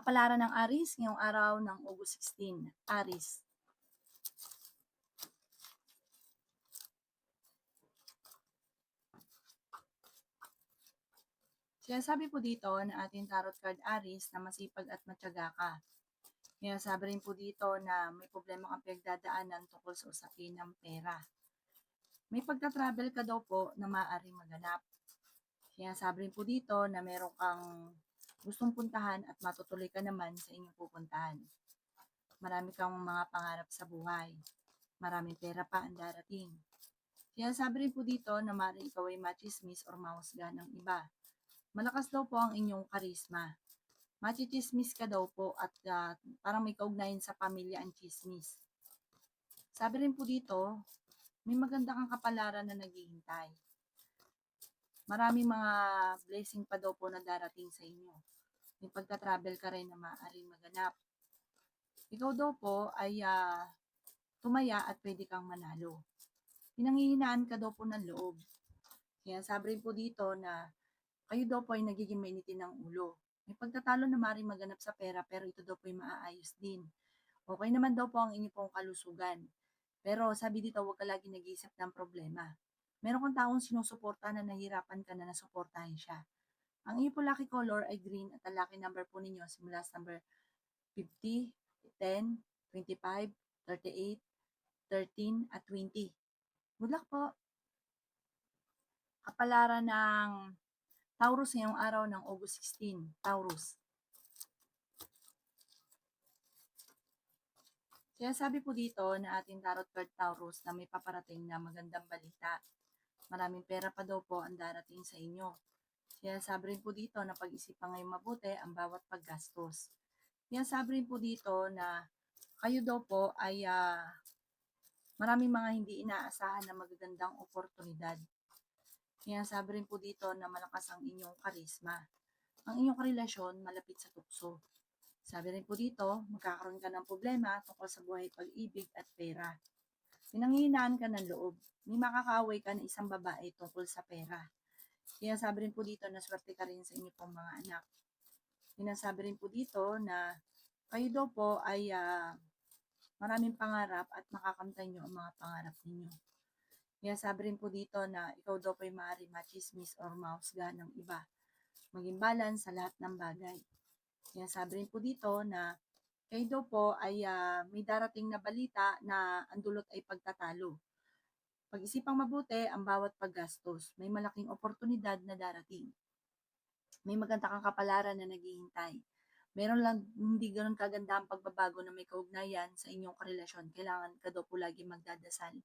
Kapalaran ng Aris ngayong araw ng August 16. Aris. Sinasabi po dito na ating tarot card Aris na masipag at matyaga ka. Sinasabi rin po dito na may problema kang pinagdadaanan tungkol sa usapin ng pera. May pagta-travel ka daw po na maaaring maganap. Sinasabi rin po dito na meron kang gustong puntahan at matutuloy ka naman sa inyong pupuntahan. Marami kang mga pangarap sa buhay. Maraming pera pa ang darating. Sinasabi rin po dito na maaaring ikaw ay machismis or mahusga ng iba. Malakas daw po ang inyong karisma. Machichismis ka daw po at parang may kaugnayan sa pamilya ang chismis. Sabi rin po dito, may maganda kang kapalaran na naghihintay. Maraming mga blessing pa daw po na darating sa inyo. May pagta-travel ka rin na maaaring maganap. Ikaw daw po ay tumaya at pwede kang manalo. Pinanghihinaan ka daw po ng loob. Kaya sabi rin po dito na kayo daw po ay nagiging mainitin ng ulo. May pagtatalo na maaaring maganap sa pera pero ito daw po ay maaayos din. Okay naman daw po ang inyong pong kalusugan. Pero sabi dito, huwag ka lagi nag-iisip ng problema. Meron kang taong sinusuporta na nahihirapan ka na nasuportahin siya. Ang inyong po lucky color ay green at ang lucky number po ninyo simula sa number 50, 10, 25, 38, 13, at 20. Good luck po! Kapalaran ng Taurus ngayong araw ng August 16. Taurus. Sinasabi po dito na ating tarot card Taurus na may paparating na magandang balita. Maraming pera pa daw po ang darating sa inyo. Sinasabi rin po dito na pag-isipan ngayong mabuti ang bawat paggastos. Sinasabi rin po dito na kayo daw po ay maraming mga hindi inaasahan na magagandang oportunidad. Sinasabi rin po dito na malakas ang inyong karisma. Ang inyong karelasyon malapit sa tukso. Sabi rin po dito, magkakaroon ka ng problema tungkol sa buhay, pag-ibig at pera. Pinanghihinaan ka ng loob. May makakaaway ka ng isang babae tungkol sa pera. Sinasabi rin po dito na swerte ka rin sa inyong pong mga anak. Sinasabi rin po dito na kayo daw po ay maraming pangarap at makakamtan nyo ang mga pangarap ninyo. Sinasabi rin po dito na ikaw daw po ay maaaring machismis or mahusga ng iba. Maging balance sa lahat ng bagay. Sinasabi rin po dito na kayo daw po ay may darating na balita na ang dulot ay pagtatalo. Pag-isipang mabuti ang bawat paggastos. May malaking oportunidad na darating. May maganda kang kapalaran na naghihintay. Meron lang hindi ganoon kaganda ang pagbabago na may kaugnayan sa inyong karelasyon. Kailangan ka daw po lagi magdadasal.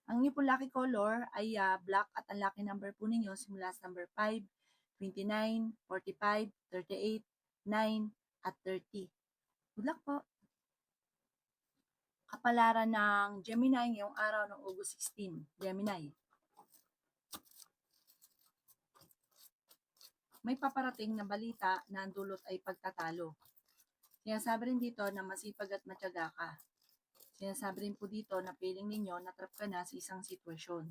Ang inyong po lucky color ay black at ang lucky number po ninyo simula sa number 5, 29, 45, 38, 9, at 30. Good luck po! Kapalaran ng Gemini ngayong araw ng August 16. Gemini. May paparating na balita na ang dulot ay pagtatalo. Sinasabi rin dito na masipag at matyaga ka. Sinasabi rin po dito na feeling ninyo na trap ka na sa isang sitwasyon.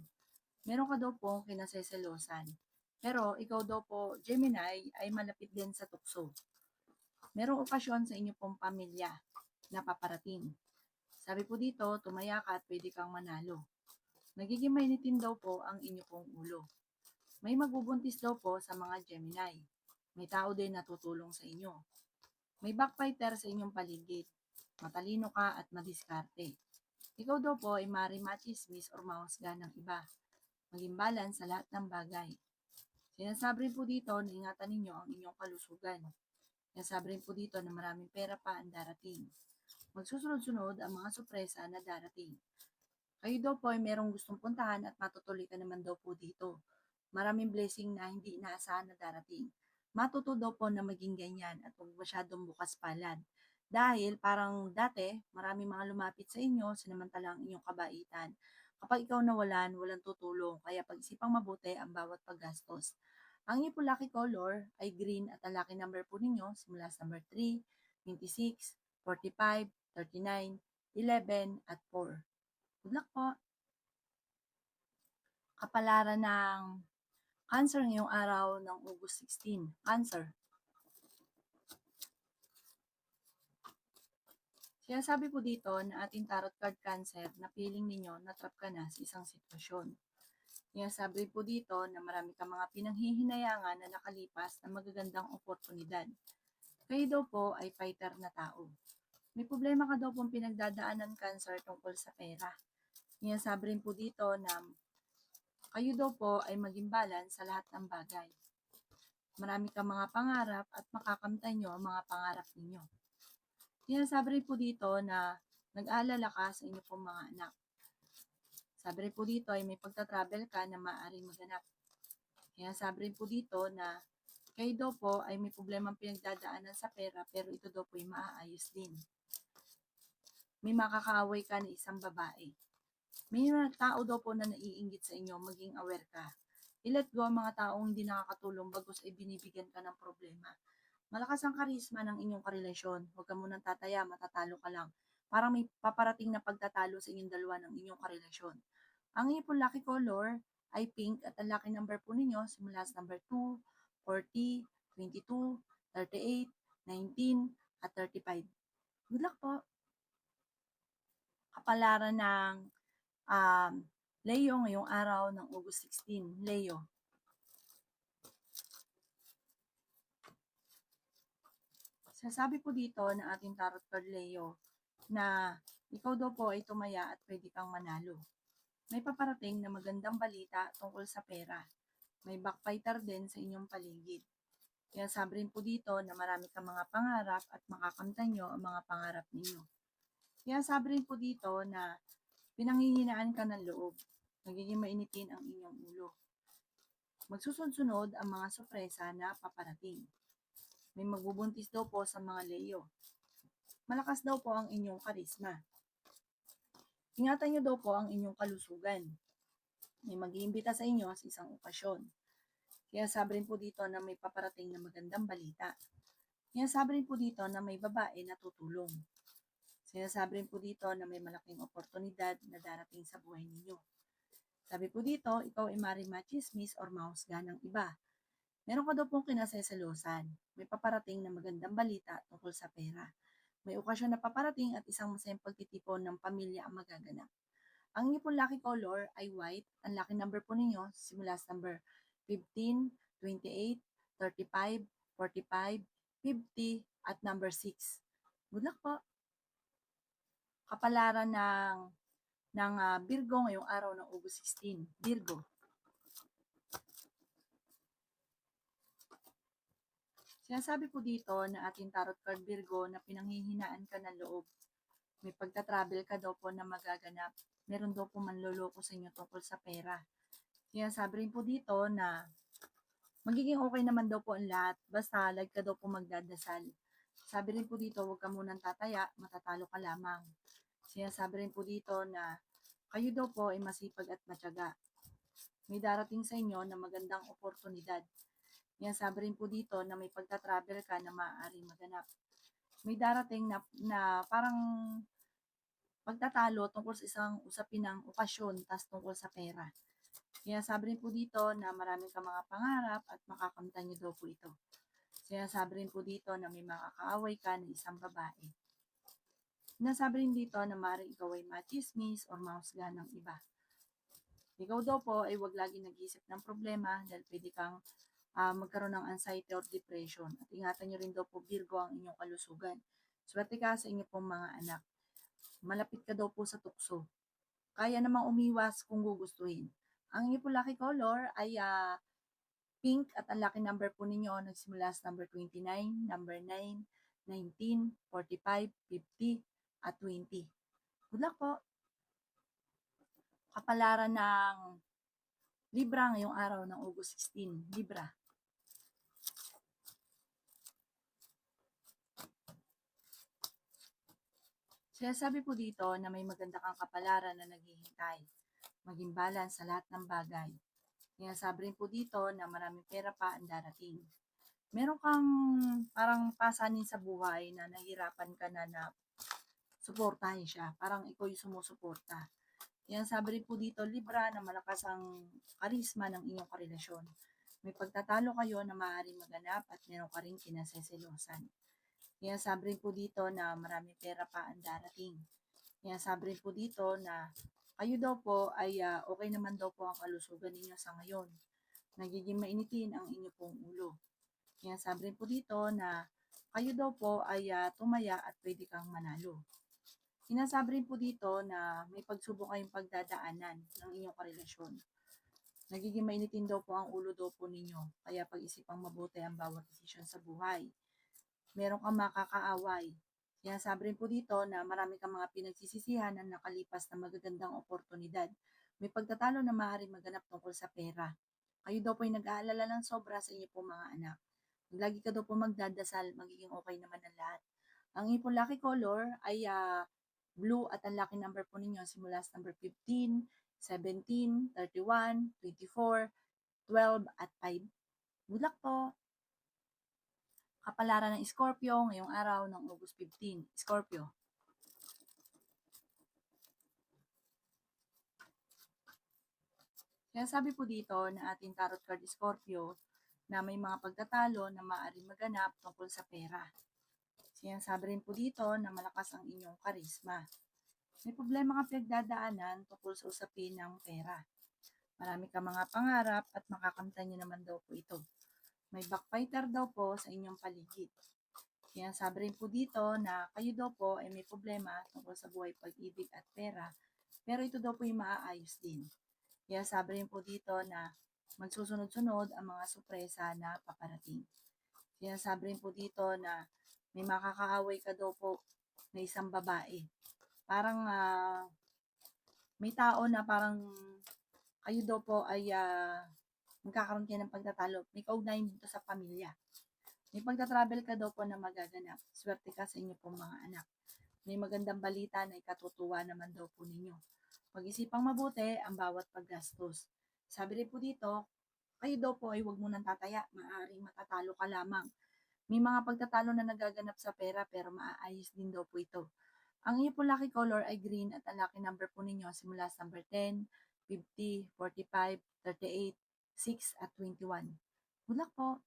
Meron ka daw po kinaseselosan. Pero ikaw daw po, Gemini, ay malapit din sa tukso. Merong okasyon sa inyo pong pamilya na paparating. Sabi po dito, tumaya ka at pwede kang manalo. Nagiging mainitin daw po ang inyo pong ulo. May magbubuntis daw po sa mga Gemini. May tao din na tutulong sa inyo. May backfighter sa inyong paligid. Matalino ka at madiskarte. Ikaw daw po ay maaaring machismis or mahusga ng iba. Maging balance sa lahat ng bagay. Sinasabi rin po dito na ingatan ninyo ang inyong kalusugan. Sinasabi rin po dito na maraming pera pa ang darating. Magsusunod-sunod ang mga sorpresa na darating. Kayo daw po ay merong gustong puntahan at matutuloy ka naman daw po dito. Maraming blessing na hindi inaasahan na darating. Matuto daw po na maging ganyan at huwag masyadong bukas palad. Dahil parang dati, maraming mga lumapit sa inyo, sinamantalang inyong kabaitan. Kapag ikaw nawalan, walang tutulong. Kaya pag-isipang mabuti ang bawat paggastos. Ang inyong po lucky color ay green at ang lucky number po ninyo simula sa number 3, 26, 45, 39, 11, at 4. Good luck po! Kapalaran ng Cancer ngayong araw ng August 16. Cancer. Kaya sabi po dito na ating tarot card Cancer na feeling ninyo na trap ka na sa isang sitwasyon. Kaya sabi po dito na marami kang mga pinanghihinayangan na nakalipas na magagandang oportunidad. Kayo daw po ay fighter na tao. May problema ka daw pong pinagdadaanan Cancer tungkol sa pera. Kaya sabi rin po dito na kayo daw po ay maging balance sa lahat ng bagay. Marami kang mga pangarap at makakamtan nyo ang mga pangarap ninyo. Kaya sabi rin po dito na nag-aalala ka sa inyo pong mga anak. Sabi rin po dito ay may pagta-travel ka na maaaring maganap. Kaya sabi rin po dito na kayo daw po ay may problemang pinagdadaanan sa pera pero ito daw po ay maaayos din. May makakaaway ka na isang babae. May mga tao daw po na naiinggit sa inyo, maging aware ka. I-let go ang mga taong hindi nakakatulong bagos ay binibigyan ka ng problema. Malakas ang karisma ng inyong karelasyon. Huwag ka munang tataya, matatalo ka lang. Parang may paparating na pagtatalo sa inyong dalawa ng inyong karelasyon. Ang inyong pong lucky color ay pink at ang lucky number po ninyo simula sa number 2, 40, 22, 38, 19, at 35. Good luck po! Kapalaran ng Leo ngayong araw ng August 16. Leo. Sasabi po dito ng ating tarot card Leo na ikaw daw po ay tumaya at pwede kang manalo. May paparating na magandang balita tungkol sa pera. May backfighter din sa inyong paligid. Kaya sabi rin po dito na marami kang mga pangarap at makakamtan nyo ang mga pangarap ninyo. Kaya sabi rin po dito na pinanghihinaan ka ng loob. Nagiging mainitin ang inyong ulo. Magsusunod ang mga sorpresa na paparating. May magbubuntis daw po sa mga Leo. Malakas daw po ang inyong karisma. Ingatan nyo daw po ang inyong kalusugan. May mag-iimbita sa inyo sa isang okasyon. Kaya sabi rin po dito na may paparating na magandang balita. Kaya sabi rin po dito na may babae na tutulong. Sinasabi rin po dito na may malaking oportunidad na darating sa buhay ninyo. Sabi po dito, ikaw ay maaaring machismis or mahusgahan ng iba. Meron ka daw pong kinaseselosan. May paparating na magandang balita tungkol sa pera. May okasyon na paparating at isang masayang pagtitipon ng pamilya ang magaganap. Ang inyong pong lucky color ay white. Ang lucky number po ninyo simula sa number 15, 28, 35, 45, 50, at number 6. Good luck po! Kapalaran ng Virgo ngayong araw ng August 16. Virgo. Sinasabi po dito na ating tarot card Virgo na pinanghihinaan ka ng loob. May pagta-travel ka daw po na magaganap. Meron daw po manloloko sa inyo tungkol sa pera. Kaya sabi rin po dito na magiging okay naman daw po ang lahat. Basta lag ka daw po magdadasal. Sabi rin po dito, huwag ka munang tataya, matatalo ka lamang. Sinasabi rin po dito na kayo daw po ay masipag at matyaga. May darating sa inyo na magandang oportunidad. Yan sabi rin po dito na may pagta-travel ka na maaaring maganap. May darating na parang pagtatalo tungkol sa isang usapin ng okasyon tas tungkol sa pera. Kaya sabi rin po dito na marami kang mga pangarap at makakamtan niyo daw po ito. Kaya sabi rin po dito na may makakaaway ka ng isang babae. Nasabi rin dito na maaaring ikaw ay machismis or mahusgahan ng iba. Ikaw daw po ay huwag lagi nag-iisip ng problema dahil pwede kang magkaroon ng anxiety or depression. At ingatan nyo rin daw po Virgo ang inyong kalusugan. Swerte ka sa inyo pong mga anak. Malapit ka daw po sa tukso. Kaya namang umiwas kung gugustuhin. Ang inyong po lucky color ay pink at ang lucky number po ninyo nagsimula sa number 29, number 9, 19, 45, 50, at 20. Good luck po! Kapalaran ng Libra ngayong araw ng August 16. Libra. Sinasabi po dito na may maganda kang kapalaran na naghihintay. Maging balance sa lahat ng bagay. Sinasabi rin po dito na maraming pera pa ang darating. Meron kang parang pasanin sa buhay na nahirapan ka na suportahin siya. Parang ikaw yung sumusuporta. Yan sabi rin po dito, Libra, na malakas ang karisma ng inyong karelasyon. May pagtatalo kayo na maaaring maganap at meron ka rin kinaseselosan. Sinasabi rin po dito na maraming pera pa ang darating. Sinasabi rin po dito na kayo daw po ay okay naman daw po ang kalusugan ninyo sa ngayon. Nagiging mainitin ang inyo pong ulo. Sinasabi rin po dito na kayo daw po ay tumaya at pwede kang manalo. Sinasabi rin po dito na may pagsubok kayong pagdadaanan ng inyong karelasyon. Nagiging mainitin daw po ang ulo daw po ninyo, kaya pag-isipang mabuti ang bawat desisyon sa buhay. Meron kang makakaaway. Sinasabi rin po dito na marami kang mga pinagsisisihan na nakalipas na magagandang oportunidad. May pagtatalo na maaaring maganap tungkol sa pera. Kayo daw po ay nag-aalala ng sobra sa inyo po mga anak. Lagi ka daw po magdadasal, magiging okay naman ang lahat. Ang inyong pong lucky color ay blue at ang lucky number po ninyo simula sa number 15, 17, 31, 24, 12 at 5. Good luck po! Kapalaran ng Scorpio ngayong araw ng August 15. Scorpio. Kaya sabi po dito na ating tarot card Scorpio na may mga pagtatalo na maaaring maganap tungkol sa pera. Sinasabi rin po dito na malakas ang inyong karisma. May problema kang pinagdadaanan tungkol sa usapin ng pera. Marami ka mga pangarap at makakamtan niyo naman daw po ito. May backfighter daw po sa inyong paligid. Sinasabi rin po dito na kayo daw po ay may problema tungkol sa buhay, pag-ibig at pera, pero ito daw po yung maaayos din. Kaya sabi rin po dito na magsusunod-sunod ang mga sorpresa na paparating. Sinasabi rin po dito na may makakaaway ka daw po na isang babae. Parang may tao na parang kayo daw po ay magkakaroon kayo ng pagtatalo. May kaugnayan dito sa pamilya. May pagta-travel ka daw po na magaganap. Swerte ka sa inyo pong mga anak. May magandang balita na ikatutuwa naman daw po ninyo. Pag-isipang mabuti ang bawat paggastos. Sabi rin po dito, kayo daw po ay huwag munang tataya. Maaaring matatalo ka lamang. May mga pagtatalo na nagaganap sa pera pero maaayos din daw po ito. Ang inyo po lucky color ay green at ang lucky number po ninyo simula sa number 10, 50, 45, 38, 6 at 21. Good luck po!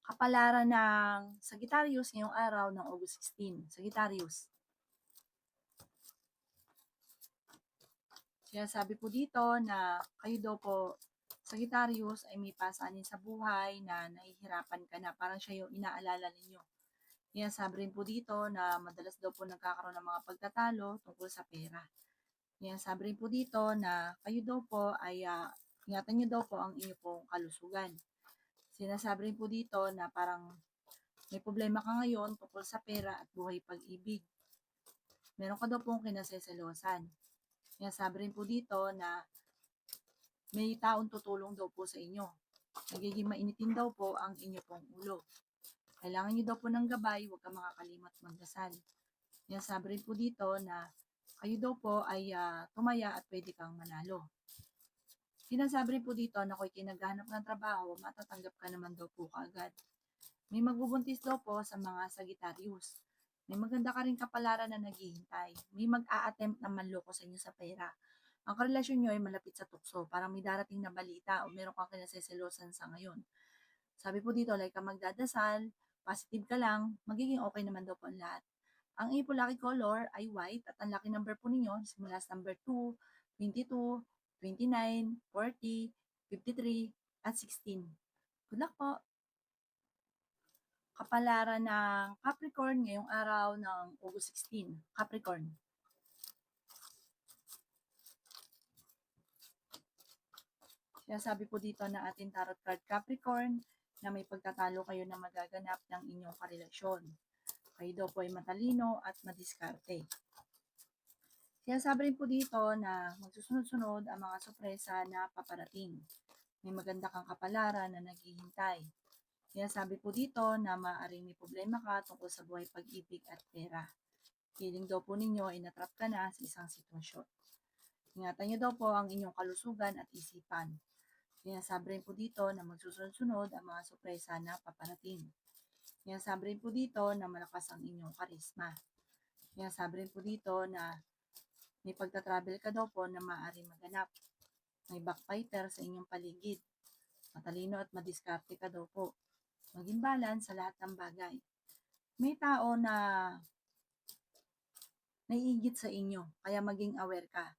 Kapalaran ng Sagittarius ngayong araw ng August 16. Sagittarius. Kaya sabi po dito na kayo daw po, Sagittarius, ay may pasanin sa buhay na nahihirapan ka na. Parang siya yung inaalala ninyo. Kaya sabi rin po dito na madalas daw po nagkakaroon ng mga pagtatalo tungkol sa pera. Kaya sabi rin po dito na kayo daw po ay ingatan nyo daw po ang inyo pong kalusugan. Sinasabi rin po dito na parang may problema ka ngayon tungkol sa pera at buhay pag-ibig. Meron ka daw pong kinaseselosan. Kaya sabi rin po dito na may taong tutulong daw po sa inyo. Nagiging mainitin daw po ang inyo pong ulo. Kailangan nyo daw po ng gabay, huwag ka makakalimot magdasal. Kaya sabi rin po dito na kayo daw po ay tumaya at pwede kang manalo. Sinasabi rin po dito na kung kinaghanap ng trabaho, matatanggap ka naman daw po kaagad. May magbubuntis daw po sa mga Sagittarius. May maganda ka rin kapalaran na naghihintay. May mag-a-attempt na manloko sa inyo sa pera. Ang karelasyon nyo ay malapit sa tukso. Parang may darating na balita o meron kang kinaseselosan sa ngayon. Sabi po dito, like ka magdadasal, positive ka lang, magiging okay naman daw po ang lahat. Ang iyo po lucky color ay white at ang lucky number po ninyo simula sa number 2, 22, 29, 40, 53, at 16. Good luck po! Kapalaran ng Capricorn ngayong araw ng August 16. Capricorn. Kaya sabi po dito na ating tarot card Capricorn na may pagtatalo kayo na magaganap ng inyong karelasyon. Kayo daw po ay matalino at madiskarte. Kaya sabi rin po dito na magsusunod-sunod ang mga sorpresa na paparating. May maganda kang kapalaran na naghihintay. Kaya sabi po dito na maaaring may problema ka tungkol sa buhay, pag-ibig at pera. Feeling daw po ninyo ay natrap ka na sa isang sitwasyon. Ingatan niyo daw po ang inyong kalusugan at isipan. Kaya sabi rin po dito na magsusunod-sunod ang mga sorpresa na paparating. Kaya sabi rin po dito na malakas ang inyong karisma. Kaya sabi rin po dito na may pagta-travel ka daw po na maaaring maganap. May backfighter sa inyong paligid. Matalino at madiskarte ka daw po. Maging balance sa lahat ng bagay. may tao na naiinggit sa inyo, kaya maging aware ka.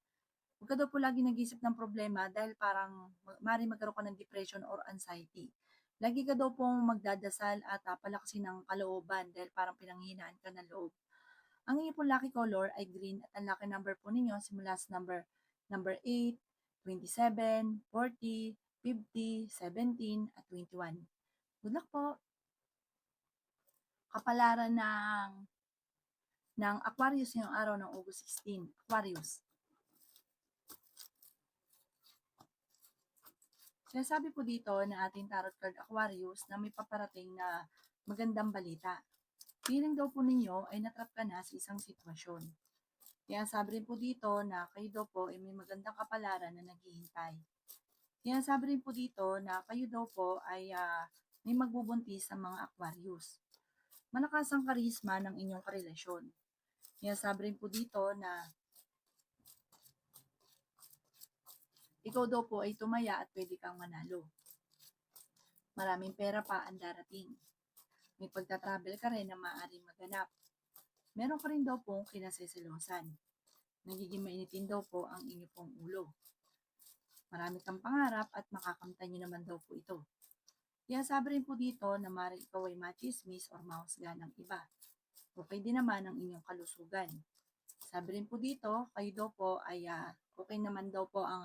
Huwag ka daw po lagi nag-iisip ng problema dahil parang maaaring magkaroon ka ng depression or anxiety. Lagi ka daw pong magdadasal at palakasin ng kalooban dahil parang pinanghihinaan ka ng loob. Ang inyong pong lucky color ay green at ang lucky number po ninyo simula sa number 8, 27, 40, 50, 17, at 21. Good luck po! Kapalaran ng Aquarius ngayong araw ng August 16. Aquarius. Sinasabi po dito na ating tarot card Aquarius na may paparating na magandang balita. Feeling daw po ninyo ay natrap ka na sa isang sitwasyon. Kaya sabi rin po dito na kayo daw po ay may magandang kapalaran na naghihintay. Kaya sabi rin po dito na kayo daw po ay may magbubuntis sa mga Aquarius. Malakas ang karisma ng inyong karelasyon. Kaya sabi rin po dito na ikaw daw po ay tumaya at pwede kang manalo. Maraming pera pa ang darating. May pagta-travel ka rin na maaaring maganap. Meron ka rin daw pong kinaseselosan. Nagiging mainitin daw po ang inyo pong ulo. Marami kang pangarap at makakamtan nyo naman daw po ito. Kaya sabi rin po dito na maaaring ikaw ay machismis or mahusgan ng iba. Okay din naman ang inyong kalusugan. Sabi rin po dito, kayo daw po ay okay naman daw po ang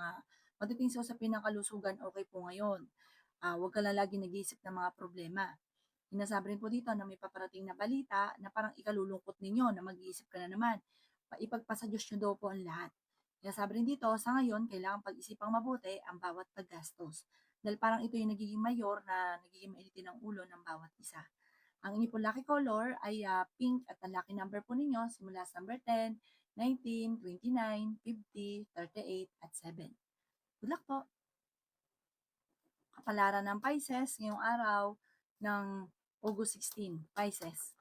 pagdating sa usapin ng kalusugan, okay po ngayon. Huwag ka lang lagi nag-iisip ng mga problema. Sinasabi rin po dito na may paparating na balita na parang ikalulungkot ninyo na mag-iisip ka na naman. Ipagpasa Diyos nyo daw po ang lahat. Kaya sabi rin dito, sa ngayon, kailangan pag-isipang mabuti ang bawat paggastos. Dahil parang ito yung nagiging mayor na nagiging mainitin ang ulo ng bawat isa. Ang inyong po lucky color ay pink at ang lucky number po ninyo simula sa number 10, 19, 29, 50, 38, at 7. Good luck po! Kapalaran ng Pisces ngayong araw ng August 16, Pisces.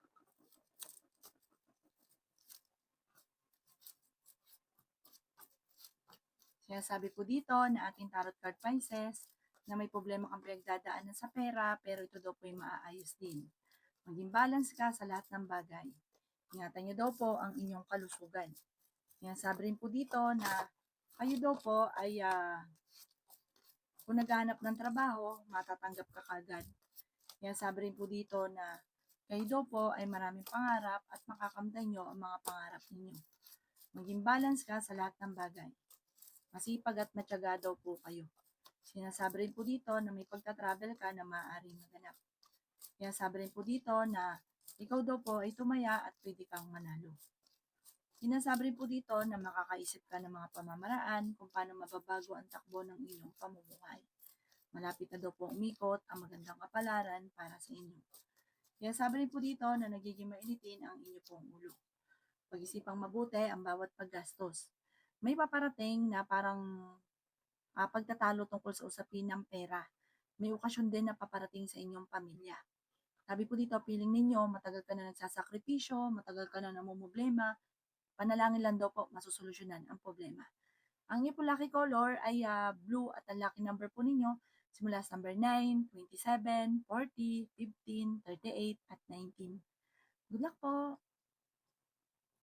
Kaya sabi po dito na ating tarot card Pisces na may problema kang pinagdadaanan sa pera pero ito daw po ay maaayos din. Maging balance ka sa lahat ng bagay. Ingatan niyo daw po ang inyong kalusugan. Kaya sabi rin po dito na kayo daw po ay kung naghahanap ng trabaho, matatanggap ka kagad. Kaya sabi rin po dito na kayo daw po ay maraming pangarap at makakamtan nyo ang mga pangarap ninyo. Maging balance ka sa lahat ng bagay. Masipag at matyaga daw po kayo. Sinasabi rin po dito na may pagta-travel ka na maaaring maganap. Kaya sabi rin po dito na ikaw daw po ay tumaya at pwede kang manalo. Sinasabi rin po dito na makakaisip ka ng mga pamamaraan kung paano mababago ang takbo ng iyong pamumuhay. Malapit na daw po umikot ang magandang kapalaran para sa inyo. Kaya sabi rin po dito na nagiging mainitin ang inyo pong ulo. Pag-isipang mabuti ang bawat paggastos. May paparating na parang pagtatalo tungkol sa usapin ng pera. May okasyon din na paparating sa inyong pamilya. Sabi po dito, feeling ninyo, matagal ka na nagsasakripisyo, matagal ka na namumblema, panalangin lang daw po, masusolusyonan ang problema. Ang inyo po lucky color ay blue at ang lucky number po ninyo simula sa number 9, 27, 40, 15, 38, at 19. Good luck po!